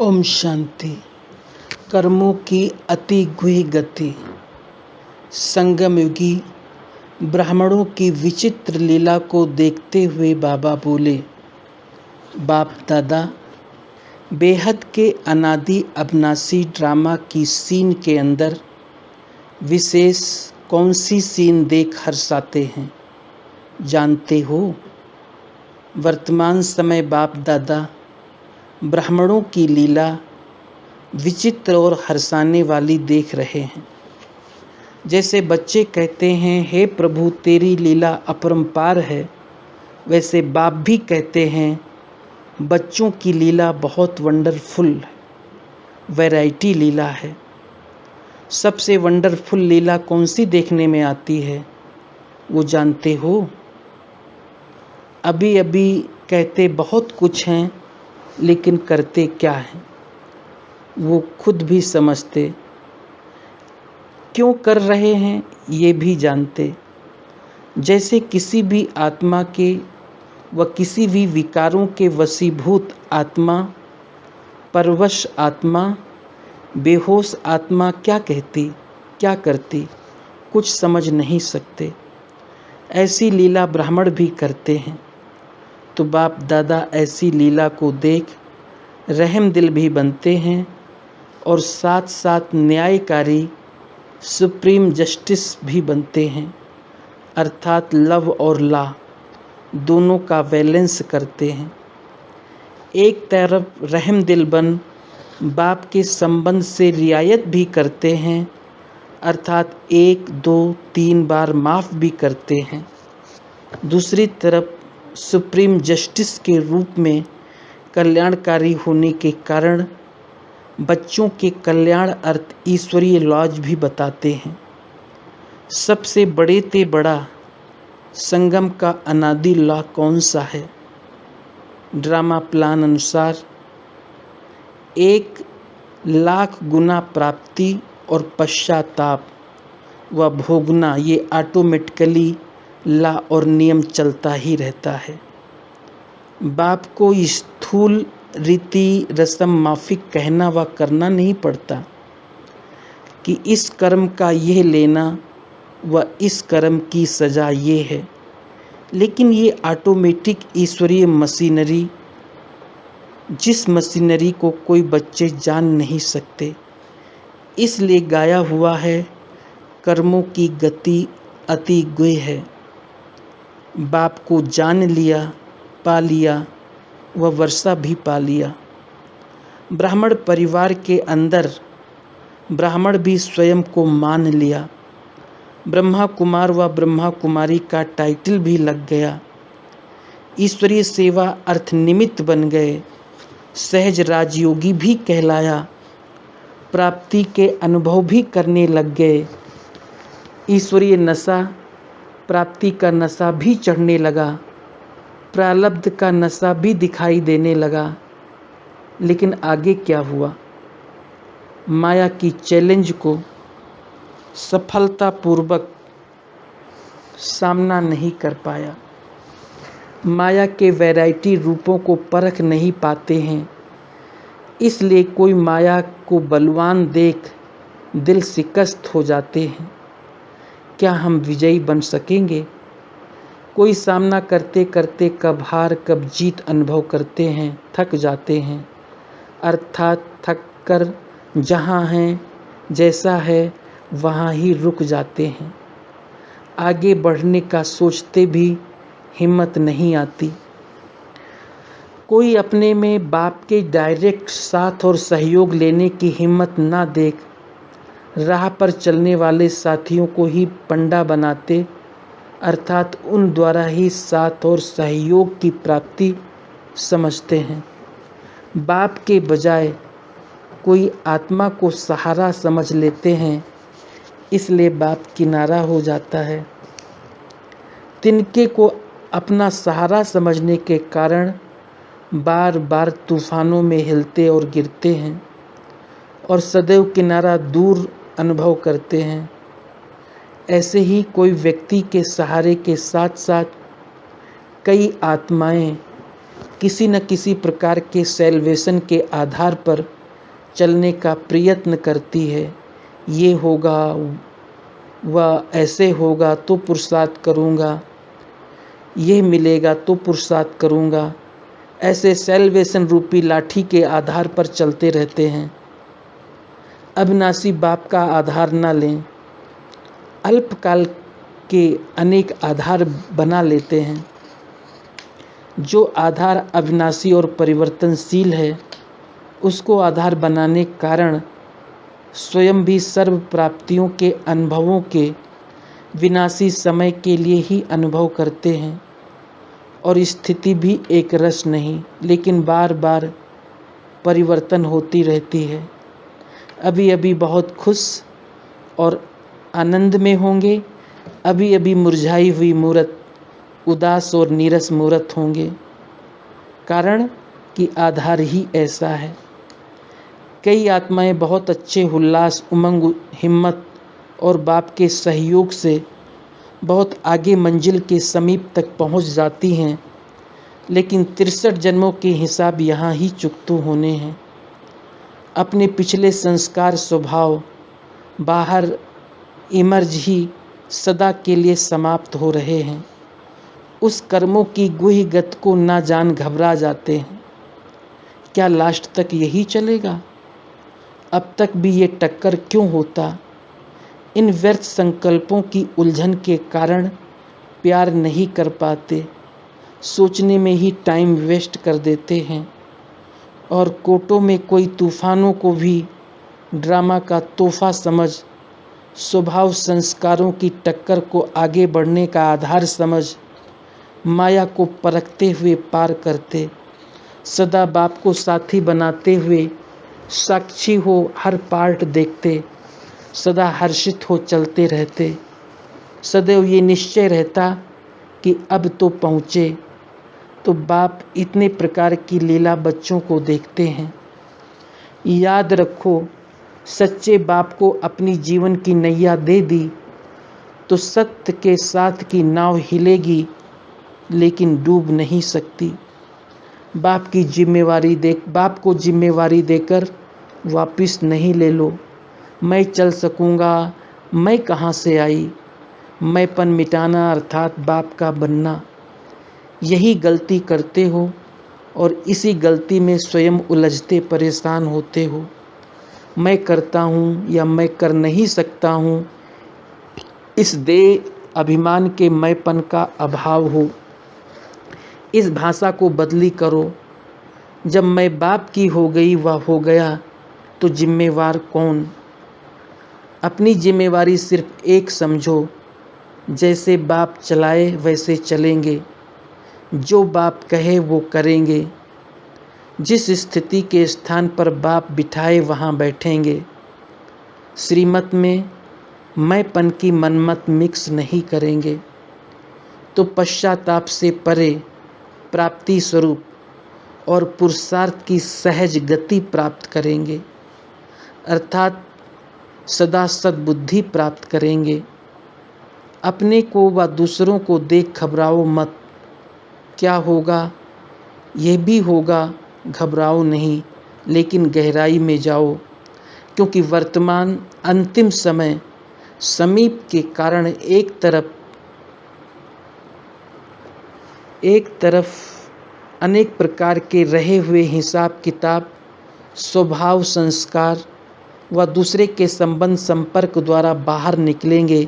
ओम शांति। कर्मों की अति गुही गति। संगम युगी ब्राह्मणों की विचित्र लीला को देखते हुए बाबा बोले, बाप दादा, बेहद के अनादि अविनाशी ड्रामा की सीन के अंदर विशेष कौन सी सीन देख हर्षाते हैं जानते हो? वर्तमान समय बाप दादा ब्राह्मणों की लीला विचित्र और हर्षाने वाली देख रहे हैं। जैसे बच्चे कहते हैं, हे प्रभु तेरी लीला अपरंपार है, वैसे बाप भी कहते हैं बच्चों की लीला बहुत वंडरफुल वैरायटी लीला है। सबसे वंडरफुल लीला कौन सी देखने में आती है वो जानते हो? अभी अभी कहते बहुत कुछ हैं, लेकिन करते क्या हैं वो खुद भी समझते, क्यों कर रहे हैं ये भी जानते। जैसे किसी भी आत्मा के व किसी भी विकारों के वशीभूत आत्मा, परवश आत्मा, बेहोश आत्मा क्या कहती, क्या करती, कुछ समझ नहीं सकते। ऐसी लीला ब्राह्मण भी करते हैं। तो बाप दादा ऐसी लीला को देख रहम दिल भी बनते हैं और साथ साथ न्यायकारी सुप्रीम जस्टिस भी बनते हैं, अर्थात लव और लॉ दोनों का बैलेंस करते हैं। एक तरफ रहम दिल बन बाप के संबंध से रियायत भी करते हैं, अर्थात 1, 2, 3 बार माफ़ भी करते हैं। दूसरी तरफ सुप्रीम जस्टिस के रूप में कल्याणकारी होने के कारण बच्चों के कल्याण अर्थ ईश्वरीय लॉज भी बताते हैं। सबसे बड़े ते बड़ा संगम का अनादि लॉ कौन सा है? ड्रामा प्लान अनुसार 1,00,000 गुना प्राप्ति और पश्चाताप व भोगना, ये ऑटोमेटिकली लॉ और नियम चलता ही रहता है। बाप को स्थूल रीति रस्म माफिक कहना व करना नहीं पड़ता कि इस कर्म का यह लेना व इस कर्म की सजा ये है, लेकिन ये ऑटोमेटिक ईश्वरीय मशीनरी, जिस मशीनरी को कोई बच्चे जान नहीं सकते, इसलिए गाया हुआ है कर्मों की गति अति गुह है। बाप को जान लिया, पा लिया व वर्षा भी पा लिया। ब्राह्मण परिवार के अंदर ब्राह्मण भी स्वयं को मान लिया। ब्रह्मा कुमार व ब्रह्मा कुमारी का टाइटल भी लग गया। ईश्वरीय सेवा अर्थ निमित्त बन गए। सहज राजयोगी भी कहलाया। प्राप्ति के अनुभव भी करने लग गए। ईश्वरीय नशा, प्राप्ति का नशा भी चढ़ने लगा। प्रारब्ध का नशा भी दिखाई देने लगा। लेकिन आगे क्या हुआ? माया की चैलेंज को सफलतापूर्वक सामना नहीं कर पाया। माया के वैरायटी रूपों को परख नहीं पाते हैं, इसलिए कोई माया को बलवान देख दिल शिकस्त हो जाते हैं। क्या हम विजयी बन सकेंगे? कोई सामना करते करते कब हार कब जीत अनुभव करते हैं, थक जाते हैं, अर्थात थक कर जहाँ हैं जैसा है वहाँ ही रुक जाते हैं। आगे बढ़ने का सोचते भी हिम्मत नहीं आती। कोई अपने में बाप के डायरेक्ट साथ और सहयोग लेने की हिम्मत ना देख राह पर चलने वाले साथियों को ही पंडा बनाते, अर्थात उन द्वारा ही साथ और सहयोग की प्राप्ति समझते हैं। बाप के बजाय कोई आत्मा को सहारा समझ लेते हैं, इसलिए बाप किनारा हो जाता है। तिनके को अपना सहारा समझने के कारण बार बार तूफानों में हिलते और गिरते हैं और सदैव किनारा दूर अनुभव करते हैं। ऐसे ही कोई व्यक्ति के सहारे के साथ साथ कई आत्माएं किसी न किसी प्रकार के सैल्वेशन के आधार पर चलने का प्रयत्न करती है। ये होगा, वह ऐसे होगा तो पुरुषार्थ करूँगा, यह मिलेगा तो पुरुषार्थ करूँगा, ऐसे सैल्वेशन रूपी लाठी के आधार पर चलते रहते हैं। अविनाशी बाप का आधार न लें, अल्पकाल के अनेक आधार बना लेते हैं। जो आधार अविनाशी और परिवर्तनशील है, उसको आधार बनाने के कारण स्वयं भी सर्व प्राप्तियों के अनुभवों के विनाशी समय के लिए ही अनुभव करते हैं और स्थिति भी एक रस नहीं, लेकिन बार बार परिवर्तन होती रहती है। अभी अभी बहुत खुश और आनंद में होंगे, अभी अभी मुरझाई हुई मूरत उदास और नीरस मूरत होंगे, कारण कि आधार ही ऐसा है। कई आत्माएं बहुत अच्छे उल्लास, उमंग, हिम्मत और बाप के सहयोग से बहुत आगे मंजिल के समीप तक पहुंच जाती हैं, लेकिन 63 जन्मों के हिसाब यहाँ ही चुकतू होने हैं। अपने पिछले संस्कार स्वभाव बाहर इमर्ज ही सदा के लिए समाप्त हो रहे हैं। उस कर्मों की गुहि गत को ना जान घबरा जाते हैं। क्या लास्ट तक यही चलेगा? अब तक भी ये टक्कर क्यों होता? इन व्यर्थ संकल्पों की उलझन के कारण प्यार नहीं कर पाते, सोचने में ही टाइम वेस्ट कर देते हैं और कोटों में कोई तूफानों को भी ड्रामा का तोहफा समझ, स्वभाव संस्कारों की टक्कर को आगे बढ़ने का आधार समझ, माया को परखते हुए पार करते, सदा बाप को साथी बनाते हुए साक्षी हो हर पार्ट देखते, सदा हर्षित हो चलते रहते। सदैव ये निश्चय रहता कि अब तो पहुँचे। तो बाप इतने प्रकार की लीला बच्चों को देखते हैं। याद रखो, सच्चे बाप को अपनी जीवन की नैया दे दी तो सत्य के साथ की नाव हिलेगी, लेकिन डूब नहीं सकती। बाप को जिम्मेवारी देकर वापस नहीं ले लो। मैं चल सकूँगा, मैं कहाँ से आई, मैंपन मिटाना अर्थात बाप का बनना। यही गलती करते हो और इसी गलती में स्वयं उलझते परेशान होते हो। मैं करता हूँ या मैं कर नहीं सकता हूँ, इस देह अभिमान के मैंपन का अभाव हो। इस भाषा को बदली करो। जब मैं बाप की हो गई व हो गया तो जिम्मेवार कौन? अपनी जिम्मेवारी सिर्फ एक समझो, जैसे बाप चलाए वैसे चलेंगे, जो बाप कहे वो करेंगे, जिस स्थिति के स्थान पर बाप बिठाए वहाँ बैठेंगे। श्रीमत में मैंपन की मनमत मिक्स नहीं करेंगे, तो पश्चाताप से परे प्राप्ति स्वरूप और पुरुषार्थ की सहज गति प्राप्त करेंगे, अर्थात सदा सद्बुद्धि प्राप्त करेंगे। अपने को व दूसरों को देख घबराओ मत। क्या होगा यह भी होगा, घबराओ नहीं, लेकिन गहराई में जाओ, क्योंकि वर्तमान अंतिम समय समीप के कारण एक तरफ अनेक प्रकार के रहे हुए हिसाब किताब, स्वभाव संस्कार व दूसरे के संबंध संपर्क द्वारा बाहर निकलेंगे,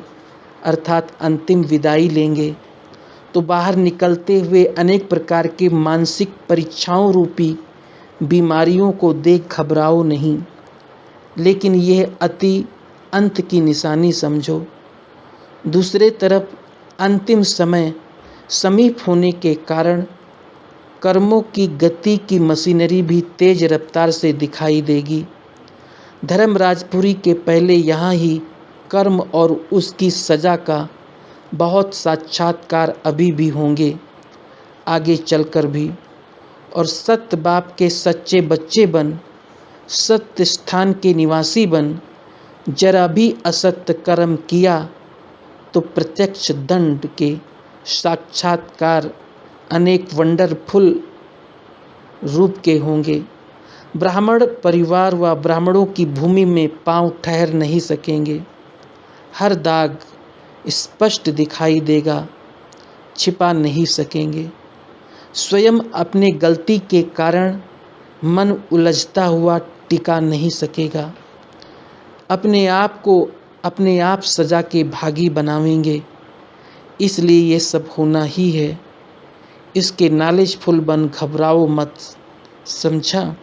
अर्थात अंतिम विदाई लेंगे। तो बाहर निकलते हुए अनेक प्रकार के मानसिक परीक्षाओं रूपी बीमारियों को देख घबराओ नहीं, लेकिन यह अति अंत की निशानी समझो। दूसरे तरफ अंतिम समय समीप होने के कारण कर्मों की गति की मशीनरी भी तेज रफ्तार से दिखाई देगी। धर्मराजपुरी के पहले यहाँ ही कर्म और उसकी सजा का बहुत साक्षात्कार अभी भी होंगे, आगे चलकर भी। और सत्य बाप के सच्चे बच्चे बन, सत्य स्थान के निवासी बन। जरा भी असत्य कर्म किया तो प्रत्यक्ष दंड के साक्षात्कार अनेक वंडरफुल रूप के होंगे। ब्राह्मण परिवार व ब्राह्मणों की भूमि में पांव ठहर नहीं सकेंगे। हर दाग स्पष्ट दिखाई देगा, छिपा नहीं सकेंगे। स्वयं अपने गलती के कारण मन उलझता हुआ टिका नहीं सकेगा। अपने आप को अपने आप सजा के भागी बनावेंगे। इसलिए ये सब होना ही है। इसके नॉलेजफुल बन घबराओ मत, समझा।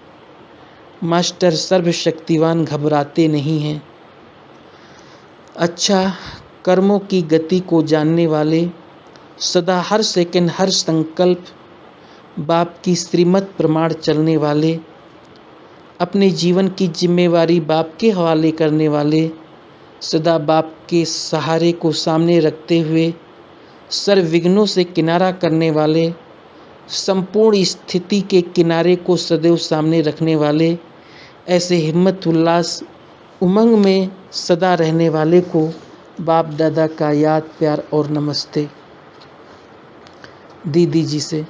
मास्टर सर्वशक्तिवान घबराते नहीं हैं। अच्छा, कर्मों की गति को जानने वाले, सदा हर सेकंड हर संकल्प बाप की श्रीमत प्रमाण चलने वाले, अपने जीवन की जिम्मेवारी बाप के हवाले करने वाले, सदा बाप के सहारे को सामने रखते हुए सर्व विघ्नों से किनारा करने वाले, संपूर्ण स्थिति के किनारे को सदैव सामने रखने वाले, ऐसे हिम्मत उल्लास उमंग में सदा रहने वाले को बाप दादा का याद प्यार और नमस्ते। दीदी जी से,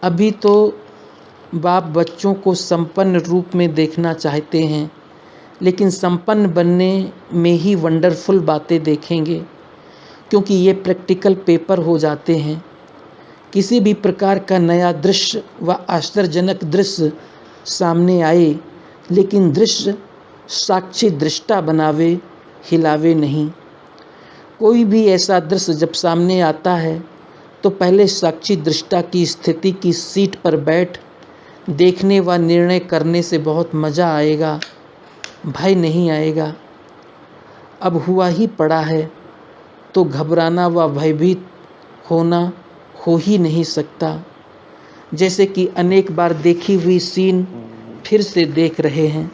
अभी तो बाप बच्चों को संपन्न रूप में देखना चाहते हैं, लेकिन संपन्न बनने में ही वंडरफुल बातें देखेंगे, क्योंकि ये प्रैक्टिकल पेपर हो जाते हैं। किसी भी प्रकार का नया दृश्य व आश्चर्यजनक दृश्य सामने आए, लेकिन दृश्य साक्षी दृष्टा बनावे, हिलावे नहीं। कोई भी ऐसा दृश्य जब सामने आता है तो पहले साक्षी दृष्टा की स्थिति की सीट पर बैठ देखने व निर्णय करने से बहुत मज़ा आएगा, भय नहीं आएगा। अब हुआ ही पड़ा है तो घबराना व भयभीत होना हो ही नहीं सकता। जैसे कि अनेक बार देखी हुई सीन फिर से देख रहे हैं।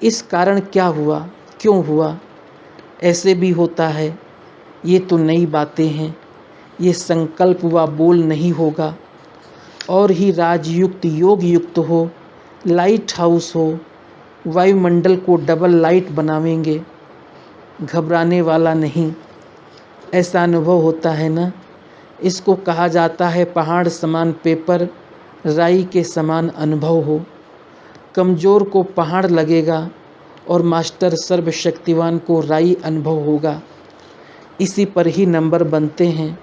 इस कारण क्या हुआ, क्यों हुआ, ऐसे भी होता है। ये तो नई बातें हैं। ये संकल्प व बोल नहीं होगा। और ही राजयुक्त योग युक्त हो, लाइट हाउस हो, वायुमंडल को डबल लाइट बनावेंगे। घबराने वाला नहीं। ऐसा अनुभव होता है ना। इसको कहा जाता है पहाड़ समान पेपर, राई के समान अनुभव हो। कमज़ोर को पहाड़ लगेगा और मास्टर सर्वशक्तिवान को राई अनुभव होगा। इसी पर ही नंबर बनते हैं।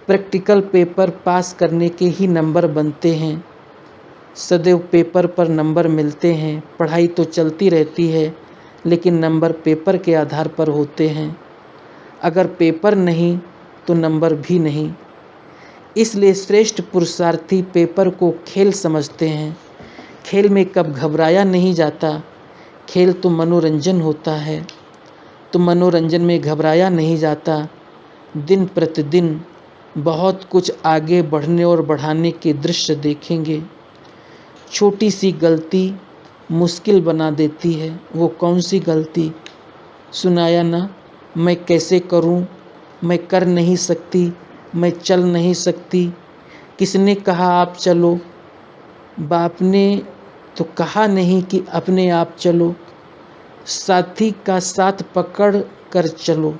प्रैक्टिकल पेपर पास करने के ही नंबर बनते हैं। सदैव पेपर पर नंबर मिलते हैं। पढ़ाई तो चलती रहती है, लेकिन नंबर पेपर के आधार पर होते हैं। अगर पेपर नहीं तो नंबर भी नहीं। इसलिए श्रेष्ठ पुरुषार्थी पेपर को खेल समझते हैं। खेल में कब घबराया नहीं जाता। खेल तो मनोरंजन होता है, तो मनोरंजन में घबराया नहीं जाता। दिन प्रतिदिन बहुत कुछ आगे बढ़ने और बढ़ाने के दृश्य देखेंगे। छोटी सी गलती मुश्किल बना देती है। वो कौन सी गलती, सुनाया ना, मैं कैसे करूं, मैं कर नहीं सकती, मैं चल नहीं सकती। किसने कहा आप चलो? बाप ने तो कहा नहीं कि अपने आप चलो। साथी का साथ पकड़ कर चलो।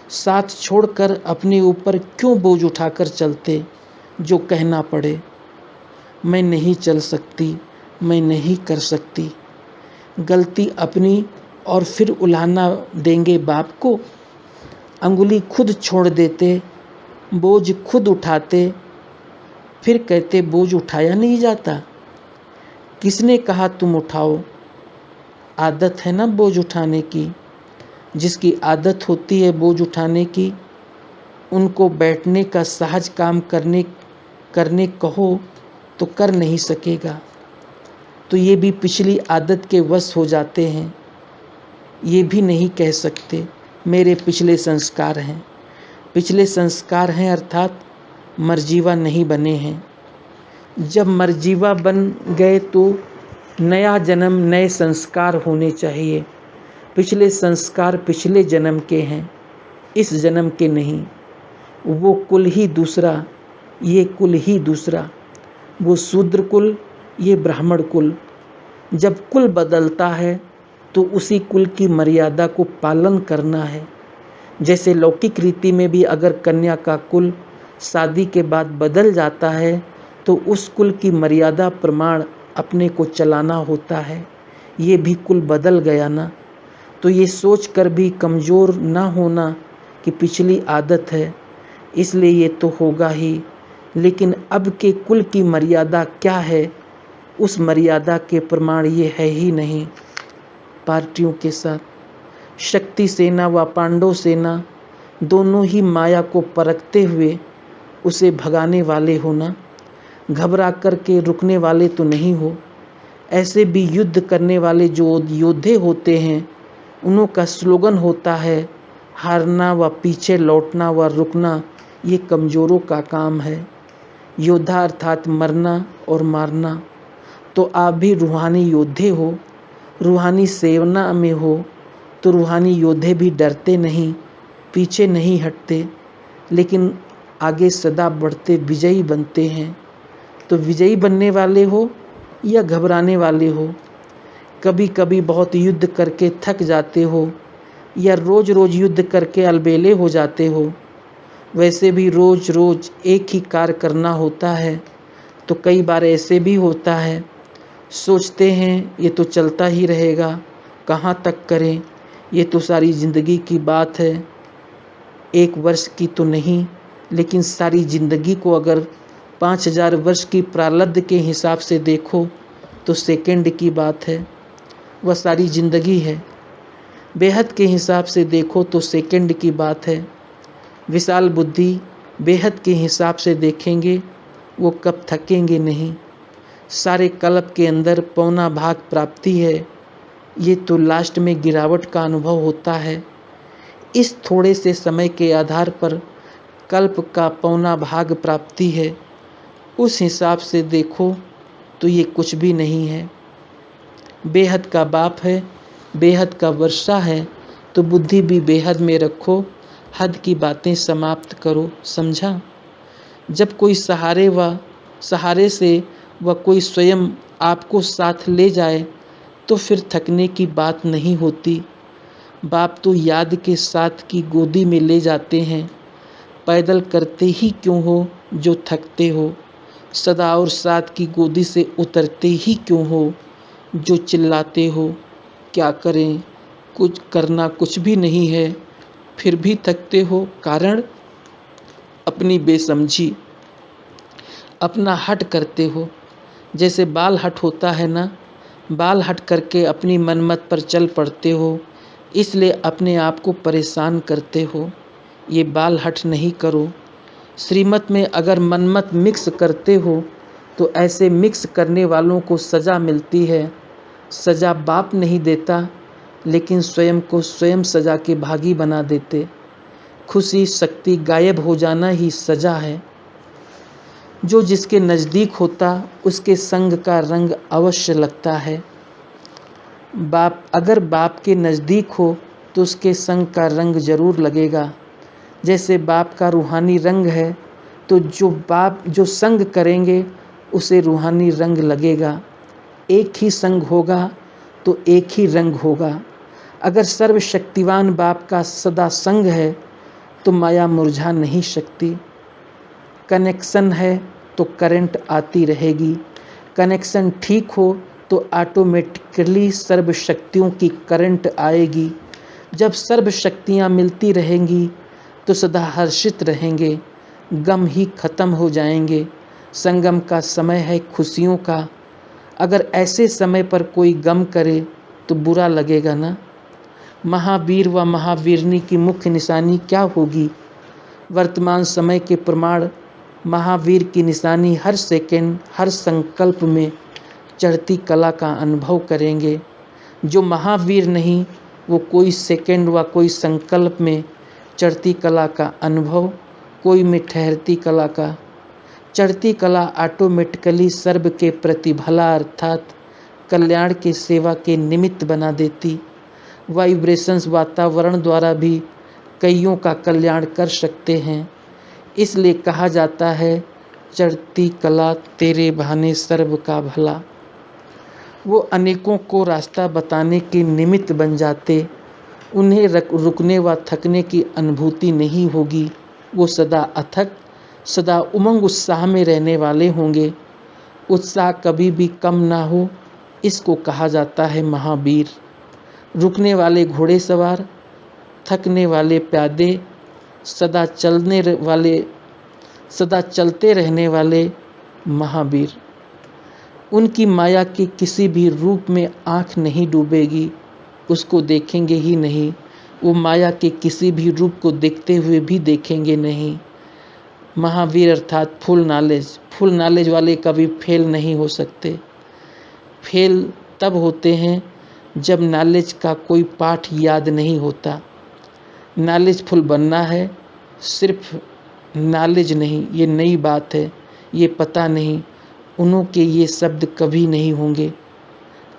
साथ छोड़कर अपने ऊपर क्यों बोझ उठाकर चलते जो कहना पड़े। मैं नहीं चल सकती, मैं नहीं कर सकती। गलती अपनी और फिर उलाहना देंगे बाप को। अंगुली खुद छोड़ देते, बोझ खुद उठाते, फिर कहते बोझ उठाया नहीं जाता। किसने कहा तुम उठाओ? आदत है ना बोझ उठाने की। जिसकी आदत होती है बोझ उठाने की, उनको बैठने का सहज काम करने कहो तो कर नहीं सकेगा। तो ये भी पिछली आदत के वश हो जाते हैं। ये भी नहीं कह सकते मेरे पिछले संस्कार हैं। पिछले संस्कार हैं अर्थात मर्जीवा नहीं बने हैं। जब मर्जीवा बन गए तो नया जन्म नए संस्कार होने चाहिए। पिछले संस्कार पिछले जन्म के हैं, इस जन्म के नहीं। वो कुल ही दूसरा, ये कुल ही दूसरा। वो शूद्र कुल, ये ब्राह्मण कुल। जब कुल बदलता है तो उसी कुल की मर्यादा को पालन करना है। जैसे लौकिक रीति में भी अगर कन्या का कुल शादी के बाद बदल जाता है तो उस कुल की मर्यादा प्रमाण अपने को चलाना होता है। ये भी कुल बदल गया ना, तो ये सोच कर भी कमज़ोर ना होना कि पिछली आदत है इसलिए ये तो होगा ही, लेकिन अब के कुल की मर्यादा क्या है, उस मर्यादा के प्रमाण ये है ही नहीं। पार्टियों के साथ शक्ति सेना व पांडव सेना दोनों ही माया को परखते हुए उसे भगाने वाले हो ना, घबरा कर के रुकने वाले तो नहीं हो। ऐसे भी युद्ध करने वाले जो योद्धे होते हैं उन्हों का स्लोगन होता है, हारना व पीछे लौटना व रुकना ये कमज़ोरों का काम है। योद्धा अर्थात मरना और मारना। तो आप भी रूहानी योद्धे हो, रूहानी सेना में हो, तो रूहानी योद्धे भी डरते नहीं, पीछे नहीं हटते, लेकिन आगे सदा बढ़ते विजयी बनते हैं। तो विजयी बनने वाले हो या घबराने वाले हो? कभी कभी बहुत युद्ध करके थक जाते हो या रोज़ रोज़ युद्ध करके अलबेले हो जाते हो? वैसे भी रोज़ रोज़ एक ही कार्य करना होता है, तो कई बार ऐसे भी होता है, सोचते हैं ये तो चलता ही रहेगा, कहाँ तक करें, ये तो सारी ज़िंदगी की बात है, 1 वर्ष की तो नहीं, लेकिन सारी ज़िंदगी को अगर 5000 वर्ष की प्रारब्ध के हिसाब से देखो तो सेकंड की बात है, वह सारी ज़िंदगी है। बेहद के हिसाब से देखो तो सेकंड की बात है। विशाल बुद्धि बेहद के हिसाब से देखेंगे, वो कब थकेंगे नहीं। सारे कल्प के अंदर पौना भाग प्राप्ति है, ये तो लास्ट में गिरावट का अनुभव होता है। इस थोड़े से समय के आधार पर कल्प का पौना भाग प्राप्ति है, उस हिसाब से देखो तो ये कुछ भी नहीं है। बेहद का बाप है, बेहद का वर्षा है, तो बुद्धि भी बेहद में रखो, हद की बातें समाप्त करो, समझा। जब कोई सहारे से व कोई स्वयं आपको साथ ले जाए तो फिर थकने की बात नहीं होती। बाप तो याद के साथ की गोदी में ले जाते हैं। पैदल करते ही क्यों हो जो थकते हो, सदा और साथ की गोदी से उतरते ही क्यों हो जो चिल्लाते हो। क्या करें, कुछ करना कुछ भी नहीं है, फिर भी थकते हो, कारण अपनी बेसमझी, अपना हट करते हो। जैसे बाल हट होता है ना, बाल हट करके अपनी मनमत पर चल पड़ते हो, इसलिए अपने आप को परेशान करते हो। ये बाल हट नहीं करो। श्रीमत में अगर मनमत मिक्स करते हो तो ऐसे मिक्स करने वालों को सज़ा मिलती है। सज़ा बाप नहीं देता, लेकिन स्वयं को स्वयं सज़ा के भागी बना देते। खुशी शक्ति गायब हो जाना ही सज़ा है। जो जिसके नज़दीक होता उसके संग का रंग अवश्य लगता है। बाप अगर बाप के नज़दीक हो तो उसके संग का रंग जरूर लगेगा। जैसे बाप का रूहानी रंग है, तो जो संग करेंगे उसे रूहानी रंग लगेगा। एक ही संग होगा तो एक ही रंग होगा। अगर सर्वशक्तिवान बाप का सदा संग है तो माया मुरझा नहीं सकती। कनेक्शन है तो करंट आती रहेगी। कनेक्शन ठीक हो तो ऑटोमेटिकली सर्व शक्तियों की करंट आएगी। जब सर्व शक्तियाँ मिलती रहेंगी तो सदा हर्षित रहेंगे, गम ही खत्म हो जाएंगे। संगम का समय है खुशियों का। अगर ऐसे समय पर कोई गम करे तो बुरा लगेगा ना। महावीर व महावीरनी की मुख्य निशानी क्या होगी? वर्तमान समय के प्रमाण महावीर की निशानी हर सेकंड हर संकल्प में चढ़ती कला का अनुभव करेंगे। जो महावीर नहीं वो कोई सेकंड व कोई संकल्प में चढ़ती कला का अनुभव, कोई में ठहरती कला का। चढ़ती कला ऑटोमेटिकली सर्व के प्रति भला अर्थात कल्याण के सेवा के निमित्त बना देती। वाइब्रेशंस वातावरण द्वारा भी कईयों का कल्याण कर सकते हैं। इसलिए कहा जाता है, चढ़ती कला तेरे बहाने सर्व का भला। वो अनेकों को रास्ता बताने के निमित्त बन जाते। उन्हें रुकने व थकने की अनुभूति नहीं होगी। वो सदा अथक, सदा उमंग उत्साह में रहने वाले होंगे। उत्साह कभी भी कम ना हो, इसको कहा जाता है महावीर। रुकने वाले घोड़ेसवार, थकने वाले प्यादे, सदा चलते रहने वाले महावीर। उनकी माया के किसी भी रूप में आँख नहीं डूबेगी, उसको देखेंगे ही नहीं। वो माया के किसी भी रूप को देखते हुए भी देखेंगे नहीं। महावीर अर्थात फुल नॉलेज वाले कभी फेल नहीं हो सकते। फेल तब होते हैं जब नॉलेज का कोई पाठ याद नहीं होता। नॉलेजफुल बनना है, सिर्फ नॉलेज नहीं, ये नई बात है, ये पता नहीं, उन्हों के ये शब्द कभी नहीं होंगे।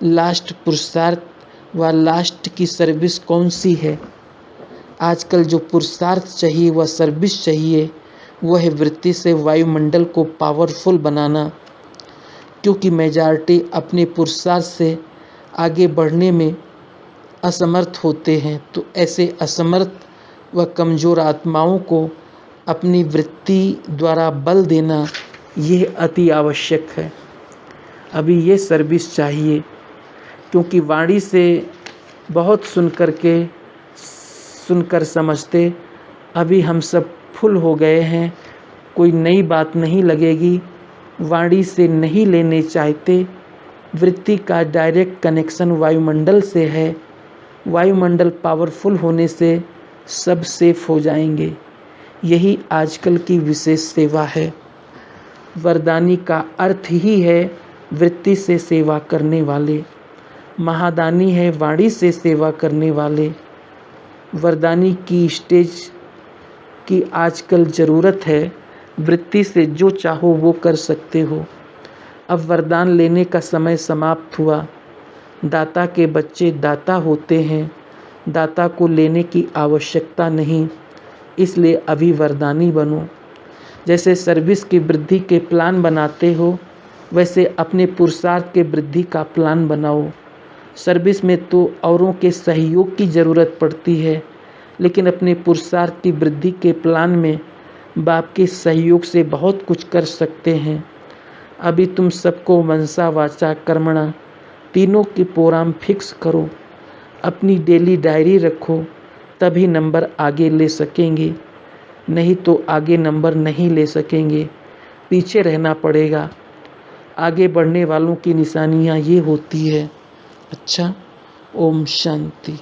लास्ट पुरुषार्थ व लास्ट की सर्विस कौन सी है? आजकल जो पुरुषार्थ चाहिए वह सर्विस चाहिए, वह है वृत्ति से वायुमंडल को पावरफुल बनाना। क्योंकि मेजॉरिटी अपने पुरुषार्थ से आगे बढ़ने में असमर्थ होते हैं, तो ऐसे असमर्थ व कमज़ोर आत्माओं को अपनी वृत्ति द्वारा बल देना ये अति आवश्यक है। अभी ये सर्विस चाहिए, क्योंकि वाणी से बहुत सुनकर समझते, अभी हम सब फुल हो गए हैं, कोई नई बात नहीं लगेगी, वाणी से नहीं लेने चाहते। वृत्ति का डायरेक्ट कनेक्शन वायुमंडल से है, वायुमंडल पावरफुल होने से सब सेफ हो जाएंगे। यही आजकल की विशेष सेवा है। वरदानी का अर्थ ही है वृत्ति से सेवा करने वाले। महादानी है वाणी से सेवा करने वाले। वरदानी की स्टेज की आजकल ज़रूरत है। वृत्ति से जो चाहो वो कर सकते हो। अब वरदान लेने का समय समाप्त हुआ। दाता के बच्चे दाता होते हैं, दाता को लेने की आवश्यकता नहीं, इसलिए अभी वरदानी बनो। जैसे सर्विस की वृद्धि के प्लान बनाते हो, वैसे अपने पुरुषार्थ के वृद्धि का प्लान बनाओ। सर्विस में तो औरों के सहयोग की ज़रूरत पड़ती है, लेकिन अपने पुरुषार्थ की वृद्धि के प्लान में बाप के सहयोग से बहुत कुछ कर सकते हैं। अभी तुम सबको मनसा वाचा कर्मणा तीनों की प्रोग्राम फिक्स करो, अपनी डेली डायरी रखो, तभी नंबर आगे ले सकेंगे, नहीं तो आगे नंबर नहीं ले सकेंगे, पीछे रहना पड़ेगा। आगे बढ़ने वालों की निशानियाँ ये होती है। अच्छा, ओम शांति।